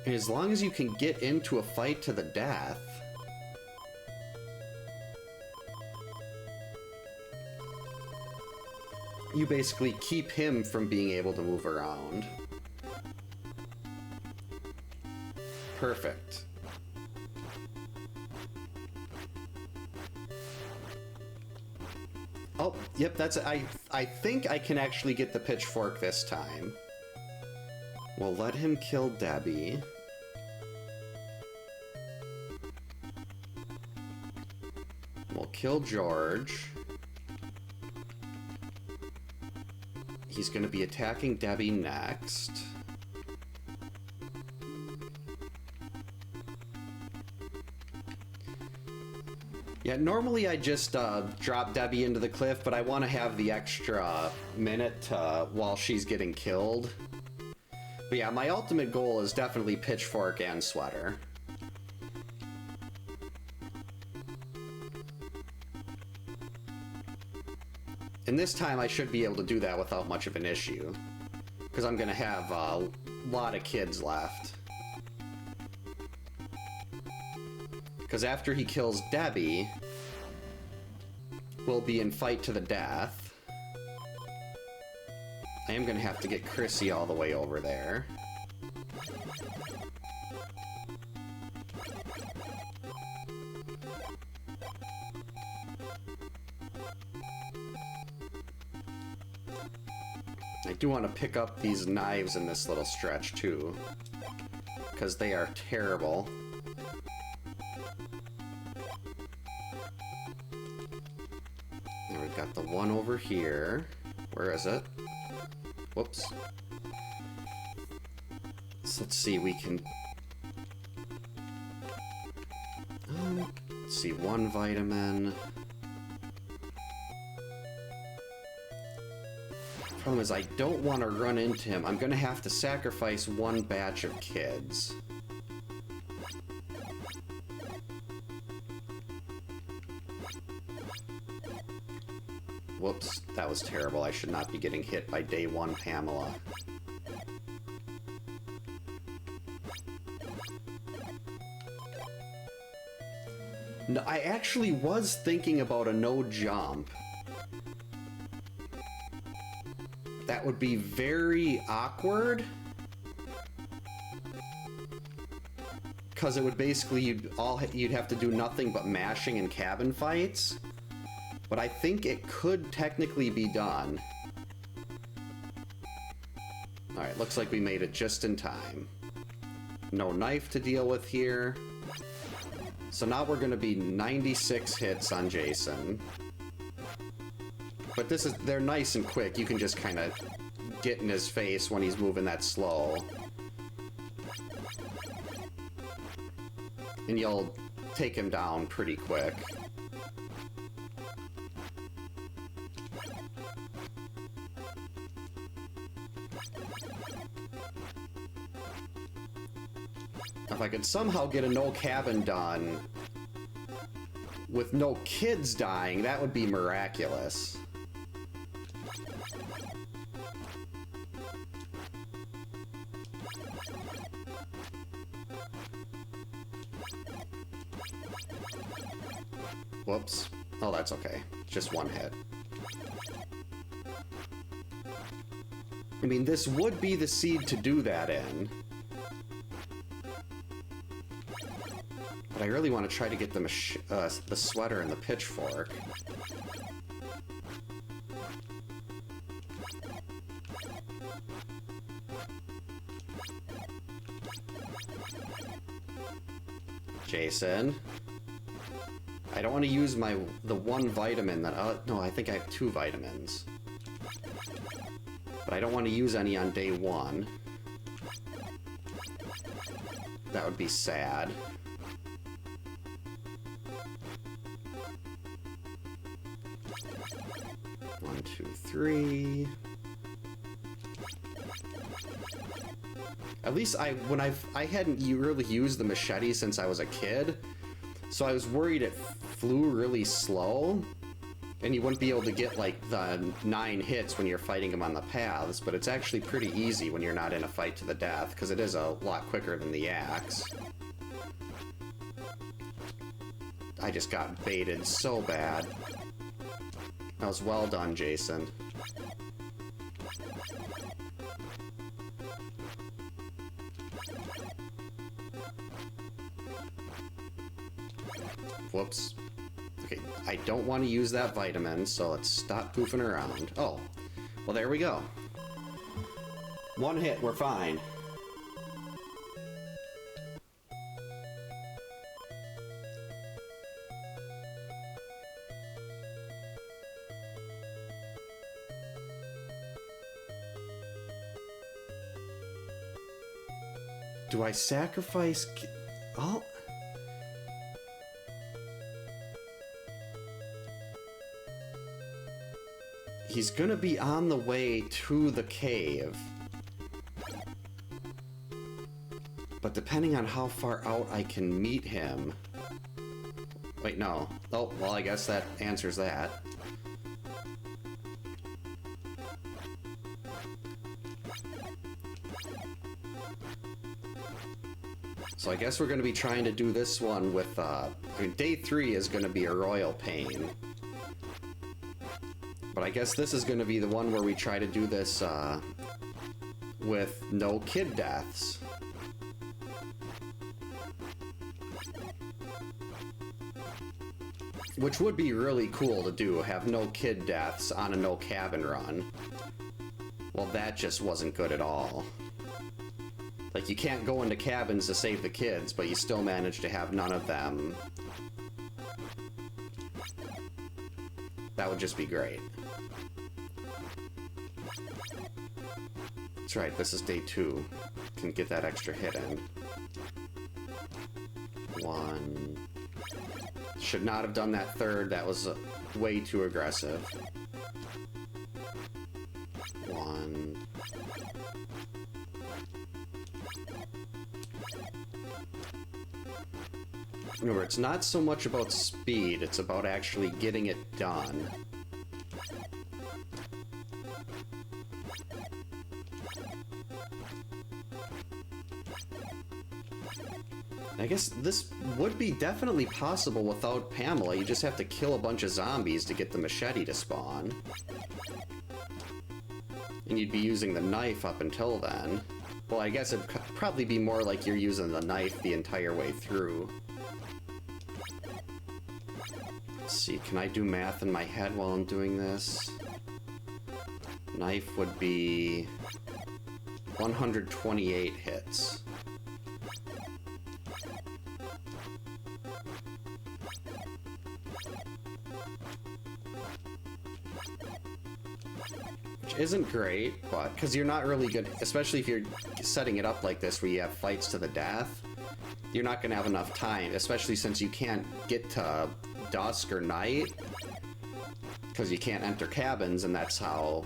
And as long as you can get into a fight to the death... you basically keep him from being able to move around. Perfect. Oh, yep, that's... I think I can actually get the pitchfork this time. We'll let him kill Debbie. We'll kill George. He's going to be attacking Debbie next. Yeah, normally I just drop Debbie into the cliff, but I want to have the extra minute while she's getting killed. But yeah, my ultimate goal is definitely pitchfork and sweater. And this time I should be able to do that without much of an issue, because I'm going to have a lot of kids left. Because after he kills Debbie, we'll be in fight to the death. I am going to have to get Chrissy all the way over there. I do want to pick up these knives in this little stretch too, because they are terrible. We've got the one over here. Where is it? Whoops. So let's see, we can... let's see, one vitamin. Problem is, I don't want to run into him. I'm going to have to sacrifice one batch of kids. Whoops, that was terrible. I should not be getting hit by day one Pamela. No, I actually was thinking about a no jump. That would be very awkward. Because it would basically, you'd have to do nothing but mashing and cabin fights. But I think it could technically be done. Alright, looks like we made it just in time. No knife to deal with here. So now we're going to be 96 hits on Jason. But they're nice and quick. You can just kind of get in his face when he's moving that slow. And you'll take him down pretty quick. If I could somehow get a no cabin done with no kids dying, that would be miraculous. Whoops. Oh, that's okay. Just one hit. I mean, this would be the seed to do that in. But I really want to try to get the sweater and the pitchfork. Jason. I don't want to use the one vitamin that... no, I think I have 2 vitamins. But I don't want to use any on day 1. That would be sad. 1, 2, 3. At least I hadn't really used the machete since I was a kid, so I was worried it flew really slow. And you wouldn't be able to get, like, the 9 hits when you're fighting him on the paths, but it's actually pretty easy when you're not in a fight to the death, because it is a lot quicker than the axe. I just got baited so bad. That was well done, Jason. Whoops. Okay, I don't want to use that vitamin, so let's stop goofing around. Oh, well, there we go. 1 hit, we're fine. Do I sacrifice... Oh... He's gonna be on the way to the cave. But depending on how far out I can meet him... Wait, no. Oh, well, I guess that answers that. So I guess we're gonna be trying to do this one with, I mean, day 3 is gonna be a royal pain. But I guess this is going to be the one where we try to do this with no kid deaths. Which would be really cool to do, have no kid deaths on a no cabin run. Well, that just wasn't good at all. Like, you can't go into cabins to save the kids, but you still manage to have none of them. That would just be great. That's right, this is day 2. Can get that extra hit in. 1. Should not have done that 3rd, that was way too aggressive. 1. Remember, it's not so much about speed, it's about actually getting it done. I guess this would be definitely possible without Pamela. You just have to kill a bunch of zombies to get the machete to spawn. And you'd be using the knife up until then. Well, I guess it'd probably be more like you're using the knife the entire way through. Let's see, can I do math in my head while I'm doing this? Knife would be 128 hits. Isn't great, but because you're not really good, especially if you're setting it up like this where you have fights to the death, you're not going to have enough time, especially since you can't get to dusk or night because you can't enter cabins, and that's how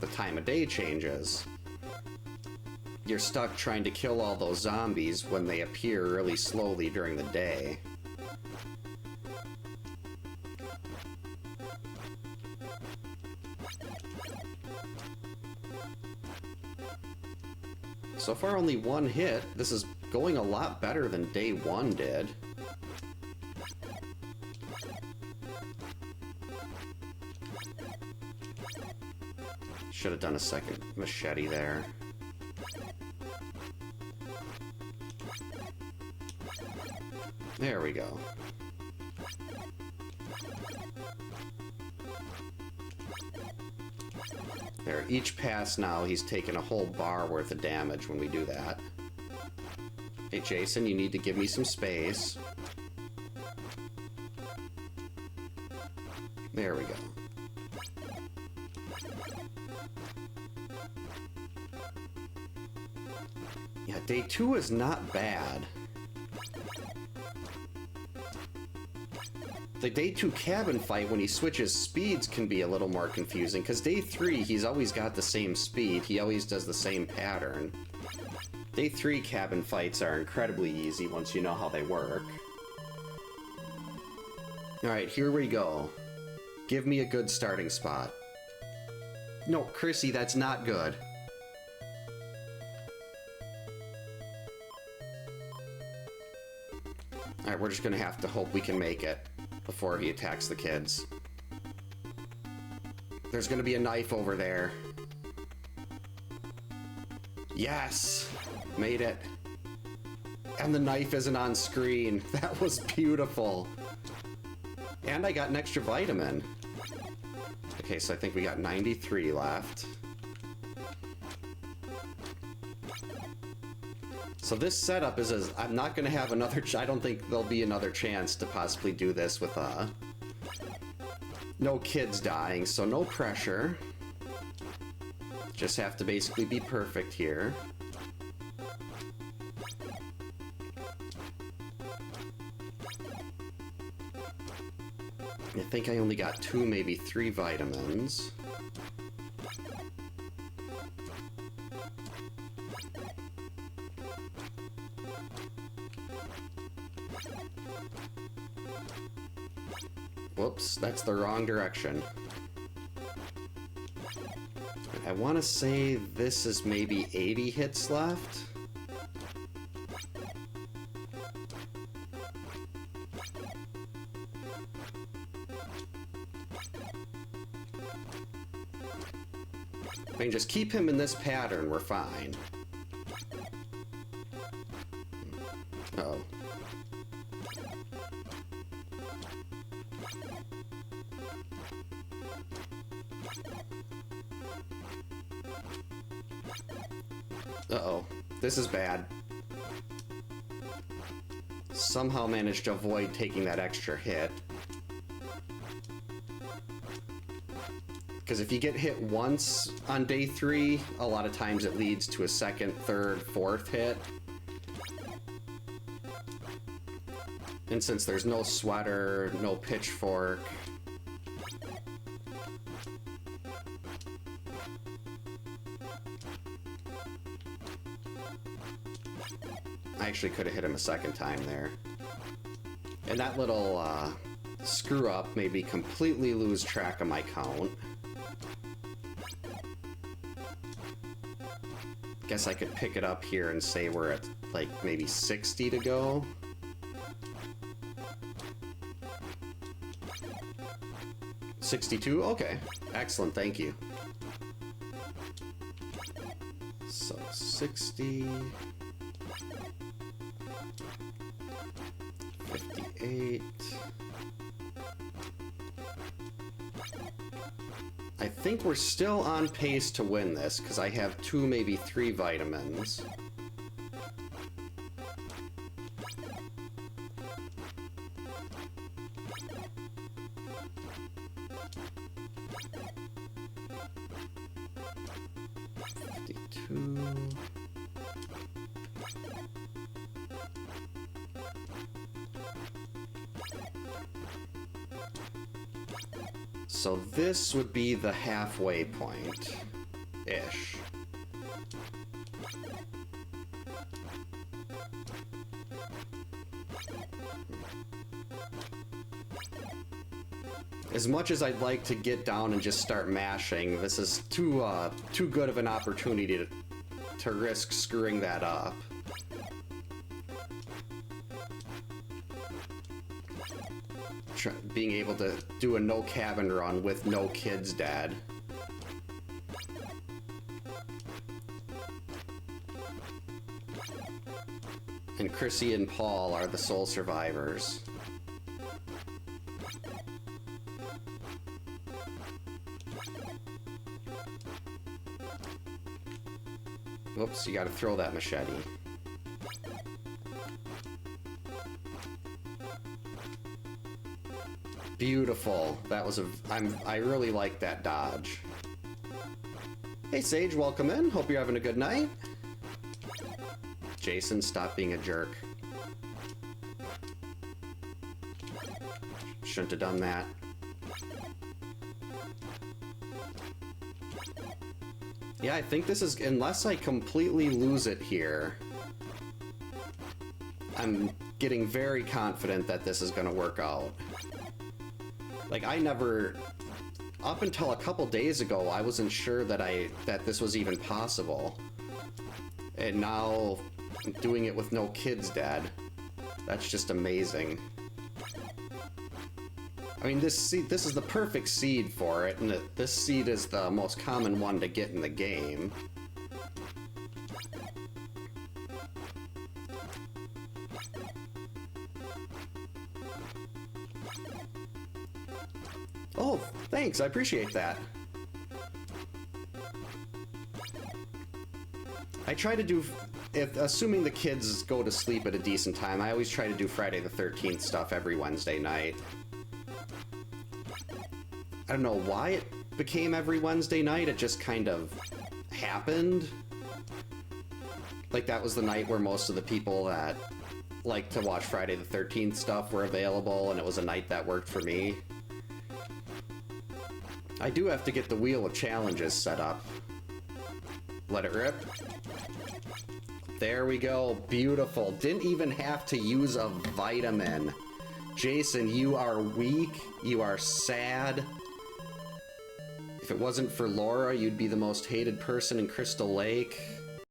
the time of day changes. You're stuck trying to kill all those zombies when they appear really slowly during the day. So far, only 1 hit. This is going a lot better than day 1 did. Should have done a second machete there. There we go. There, each pass now, he's taking a whole bar worth of damage when we do that. Hey, Jason, you need to give me some space. There we go. Yeah, day 2 is not bad. The day 2 cabin fight, when he switches speeds, can be a little more confusing, because day 3, he's always got the same speed. He always does the same pattern. Day 3 cabin fights are incredibly easy once you know how they work. Alright, here we go. Give me a good starting spot. No, Chrissy, that's not good. Alright, we're just gonna have to hope we can make it before he attacks the kids. There's gonna be a knife over there. Yes! Made it. And the knife isn't on screen. That was beautiful. And I got an extra vitamin. Okay, so I think we got 93 left. So this setup is I'm not going to have another... I don't think there'll be another chance to possibly do this with no kids dying, so no pressure. Just have to basically be perfect here. I think I only got 2, maybe 3 vitamins. Whoops, that's the wrong direction. I want to say this is maybe 80 hits left. If we can just keep him in this pattern, we're fine. Uh-oh. Uh-oh. This is bad. Somehow managed to avoid taking that extra hit. Because if you get hit once on day 3, a lot of times it leads to a second, third, fourth hit. And since there's no sweater, no pitchfork... I actually could have hit him a second time there. And that little screw up made me completely lose track of my count. Guess I could pick it up here and say we're at like maybe 60 to go. $62? Okay. Excellent, thank you. So 60... 58... I think we're still on pace to win this, because I have 2, maybe 3 vitamins. So this would be the halfway point-ish. As much as I'd like to get down and just start mashing, this is too good of an opportunity to risk screwing that up. Being able to do a no cabin run with no kids dead. And Chrissy and Paul are the sole survivors. Whoops, you gotta throw that machete. Beautiful. That was I really like that dodge. Hey Sage, welcome in. Hope you're having a good night. Jason, stop being a jerk. Shouldn't have done that. Yeah, I think this is, unless I completely lose it here, I'm getting very confident that this is going to work out. Like, I never... Up until a couple days ago, I wasn't sure that this was even possible. And now, doing it with no kids, Dad. That's just amazing. I mean, this is the perfect seed for it, and this seed is the most common one to get in the game. Oh, thanks, I appreciate that. I try to do, assuming the kids go to sleep at a decent time, I always try to do Friday the 13th stuff every Wednesday night. I don't know why it became every Wednesday night, it just kind of happened. Like, that was the night where most of the people that like to watch Friday the 13th stuff were available, and it was a night that worked for me. I do have to get the wheel of challenges set up. Let it rip. There we go. Beautiful. Didn't even have to use a vitamin. Jason, you are weak. You are sad. If it wasn't for Laura, you'd be the most hated person in Crystal Lake.